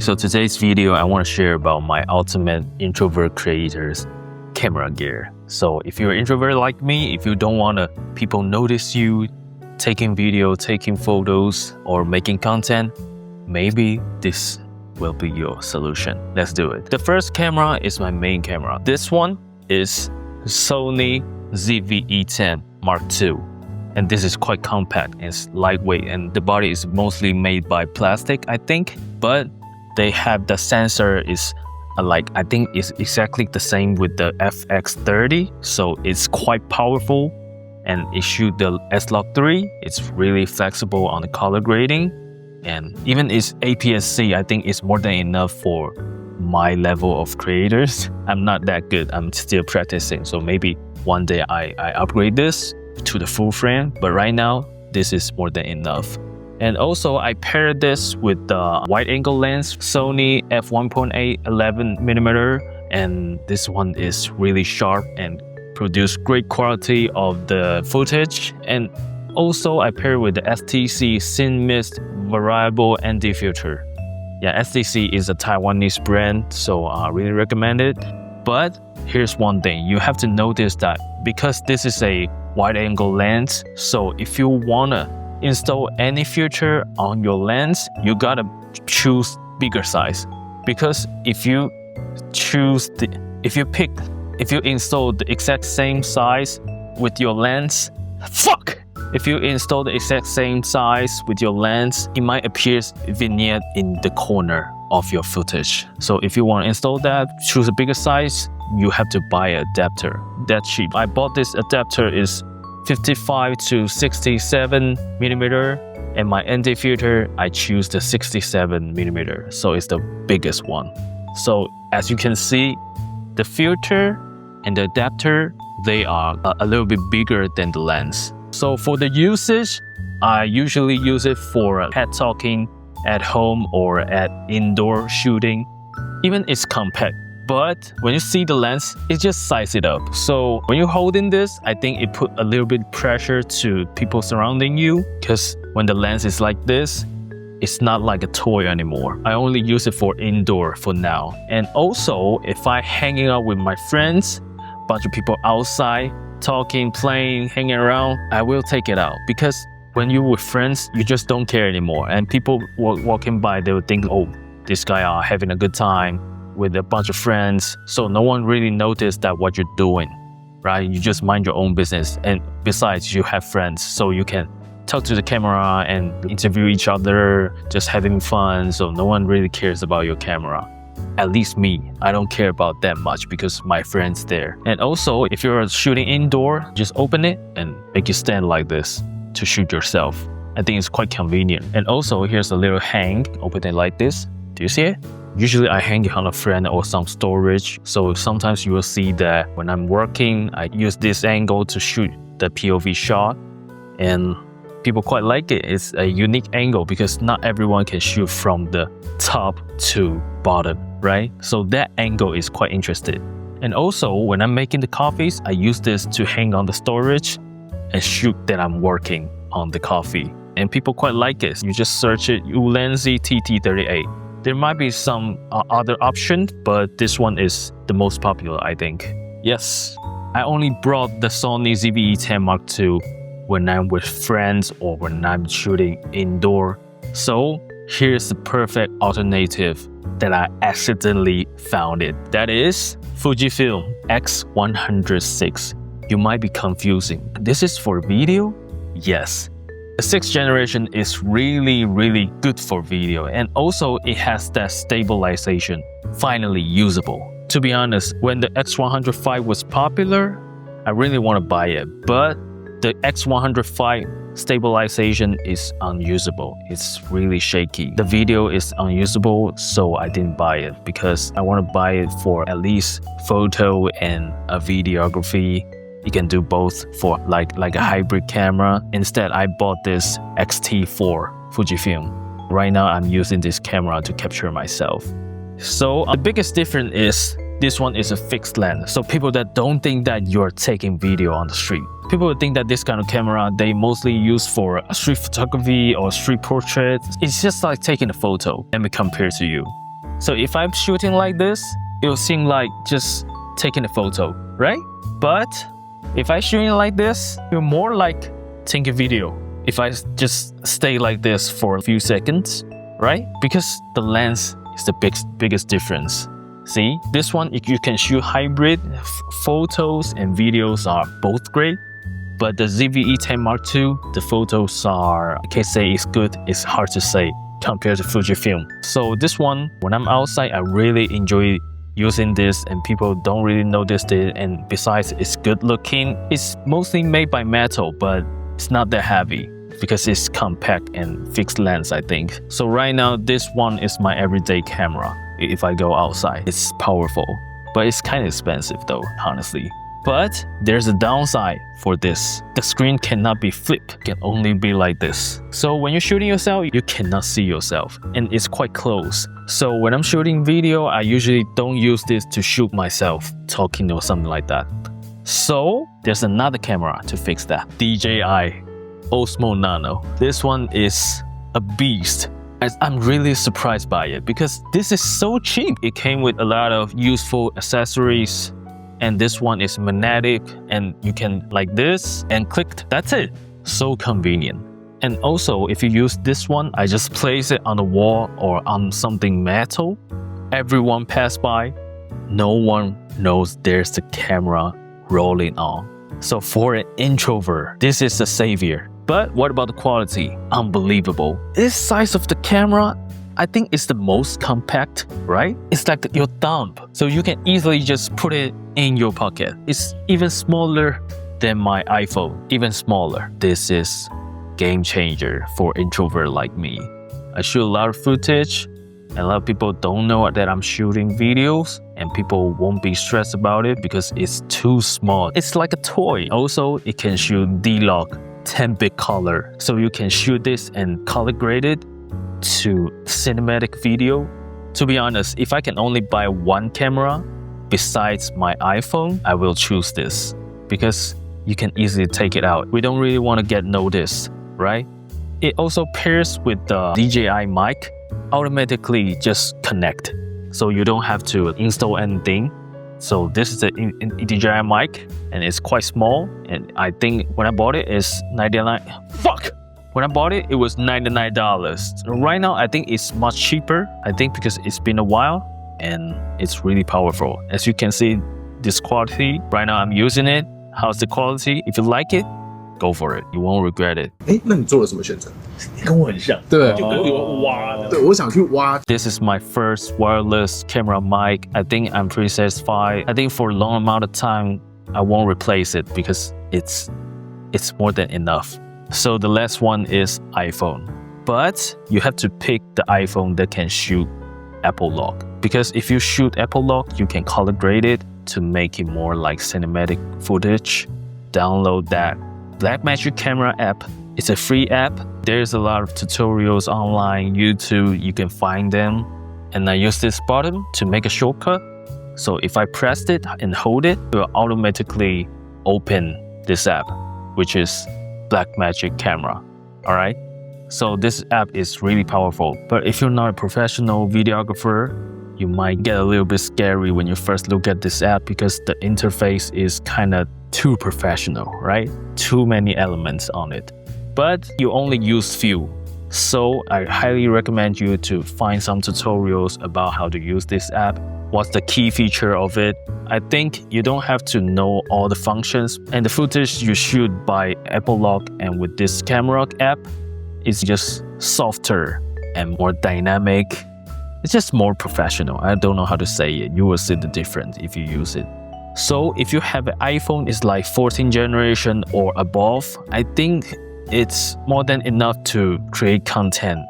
So today's video, I want to share about my ultimate introvert creator's camera gear. So if you're an introvert like me, if you don't want people notice you taking video, taking photos, or making content, maybe this will be your solution. Let's do it. The first camera is my main camera. This one is Sony ZV-E10 II. And this is quite compact, it's lightweight, and the body is mostly made by plastic, I think. But they have the sensor is I think it's exactly the same with the FX30. So it's quite powerful, and it shoots the S-Log3. It's really flexible on the color grading. And even its APS-C, I think it's more than enough for my level of creators. I'm not that good, I'm still practicing. So maybe one day I upgrade this to the full frame, but right now this is more than enough. And also I paired this with the wide angle lens Sony f1.8 11mm, and this one is really sharp and produce great quality of the footage. And also I paired with the STC Cine variable ND filter. Yeah, STC is a Taiwanese brand, so I really recommend it. But here's one thing, you have to notice that because this is a wide angle lens, so if you wanna install any filter on your lens, you gotta choose bigger size. Because if you install the exact same size with your lens, If you install the exact same size with your lens, it might appear vignette in the corner of your footage. So if you want to install that, choose a bigger size, you have to buy an adapter. That's cheap. I bought this adapter is 55 to 67mm, and my ND filter, I choose the 67mm. So it's the biggest one. So as you can see, the filter and the adapter, they are a little bit bigger than the lens. So for the usage, I usually use it for pet talking at home or at indoor shooting. Even it's compact, but when you see the lens, it just size it up. So when you're holding this, I think it put a little bit pressure to people surrounding you, because when the lens is like this, it's not like a toy anymore. I only use it for indoor for now. And also, if I hanging out with my friends, bunch of people outside, talking, playing, hanging around, I will take it out, because when you're with friends, you just don't care anymore. And people walking by, they would think, oh, this guy are having a good time with a bunch of friends. So no one really noticed that what you're doing, right? You just mind your own business. And besides, you have friends, so you can talk to the camera and interview each other, just having fun. So no one really cares about your camera. At least me, I don't care about that much because my friend's there. And also, if you're shooting indoor, just open it and make it stand like this to shoot yourself. I think it's quite convenient. And also, here's a little hang, open it like this. Do you see it? Usually I hang it on a friend or some storage. So sometimes you will see that when I'm working, I use this angle to shoot the POV shot. And people quite like it. It's a unique angle because not everyone can shoot from the top to bottom, right? So that angle is quite interesting. And also, when I'm making the coffees, I use this to hang on the storage and shoot that I'm working on the coffee. And people quite like it. You just search it, Ulanzi TT38. There might be some other options, but this one is the most popular, I think. Yes, I only brought the Sony ZV-E10 II when I'm with friends or when I'm shooting indoor. So here's the perfect alternative that I accidentally found it. That is Fujifilm X100VI. You might be confusing. This is for video? Yes. The 6th generation is really good for video, and also it has that stabilization, finally usable. To be honest, when the X100VI was popular, I really want to buy it, but the X100VI stabilization is unusable. It's really shaky. The video is unusable, so I didn't buy it because I want to buy it for at least photo and a videography. You can do both for like a hybrid camera. Instead, I bought this XT4 Fujifilm. Right now, I'm using this camera to capture myself. So the biggest difference is this one is a fixed lens. So people that don't think that you're taking video on the street. People would think that this kind of camera, they mostly use for street photography or street portrait. It's just like taking a photo. Let me compare to you. So if I'm shooting like this, it'll seem like just taking a photo, right? But if I shooting like this, you're more like taking a video. If I just stay like this for a few seconds, right? Because the lens is the biggest difference. See, this one, you can shoot hybrid, photos and videos are both great. But the ZV-E10 Mark II, the photos are, I can't say it's good, it's hard to say compared to Fujifilm. So this one, when I'm outside, I really enjoy using this and people don't really notice it. And besides, it's good looking. It's mostly made by metal, but it's not that heavy because it's compact and fixed lens, I think. So right now, this one is my everyday camera. If I go outside, it's powerful, but it's kind of expensive though, honestly. But there's a downside for this. The screen cannot be flipped, it can only be like this. So when you're shooting yourself, you cannot see yourself and it's quite close. So when I'm shooting video, I usually don't use this to shoot myself talking or something like that. So there's another camera to fix that. DJI Osmo Nano. This one is a beast. I'm really surprised by it because this is so cheap. It came with a lot of useful accessories. And this one is magnetic and you can like this and click, that's it. So convenient. And also if you use this one, I just place it on the wall or on something metal. Everyone pass by, no one knows there's the camera rolling on. So for an introvert, this is a savior. But what about the quality? Unbelievable. This size of the camera, I think it's the most compact, right? It's like your thumb. So you can easily just put it in your pocket. It's even smaller than my iPhone, even smaller. This is game changer for introvert like me. I shoot a lot of footage and a lot of people don't know that I'm shooting videos and people won't be stressed about it because it's too small. It's like a toy. Also, it can shoot D-Log 10-bit color. So you can shoot this and color grade it to cinematic video. To be honest, if I can only buy one camera besides my iPhone, I will choose this because you can easily take it out. We don't really want to get noticed, right? It also pairs with the DJI mic, automatically just connect. So you don't have to install anything. So this is the DJI mic and it's quite small. And I think when I bought it, it's When I bought it, it was $99. Right now, I think it's much cheaper. I think because it's been a while and it's really powerful. As you can see, this quality, right now I'm using it. How's the quality? If you like it, go for it. You won't regret it. 那你做了什么选择？跟我很像，对，就跟我挖的。对，我想去挖。 This is my first wireless camera mic. I think I'm pretty satisfied. I think for a long amount of time, I won't replace it because it's more than enough. So the last one is iPhone. But you have to pick the iPhone that can shoot Apple Log. Because if you shoot Apple Log, you can color grade it to make it more like cinematic footage. Download that Blackmagic Camera App. It's a free app. There's a lot of tutorials online, YouTube, you can find them. And I use this button to make a shortcut. So if I press it and hold it, it will automatically open this app, which is Blackmagic Camera. Alright? So this app is really powerful. But if you're not a professional videographer, you might get a little bit scary when you first look at this app because the interface is kind of too professional, right? Too many elements on it. But you only use few. So I highly recommend you to find some tutorials about how to use this app. What's the key feature of it? I think you don't have to know all the functions, and the footage you shoot by Apple Log and with this camera app is just softer and more dynamic. It's just more professional. I don't know how to say it. You will see the difference if you use it. So if you have an iPhone, it's like 14th generation or above, I think it's more than enough to create content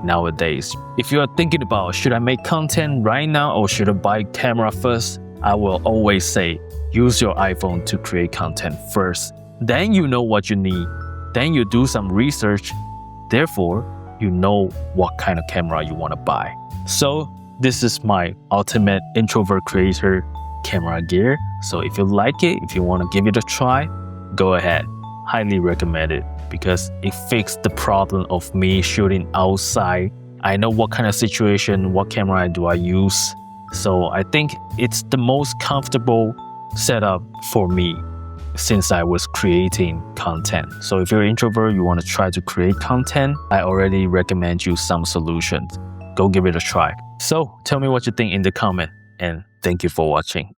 nowadays. If you are thinking about should I make content right now or should I buy camera first, I will always say use your iPhone to create content first. Then you know what you need. Then you do some research. Therefore, you know what kind of camera you want to buy. So this is my ultimate introvert creator camera gear. So if you like it, if you want to give it a try, go ahead. Highly recommend it because it fixed the problem of me shooting outside I know what kind of situation, what camera do I use. So I think it's the most comfortable setup for me since I was creating content. So if you're an introvert, you want to try to create content, I already recommend you some solutions. Go give it a try. So tell me what you think in the comment, and thank you for watching.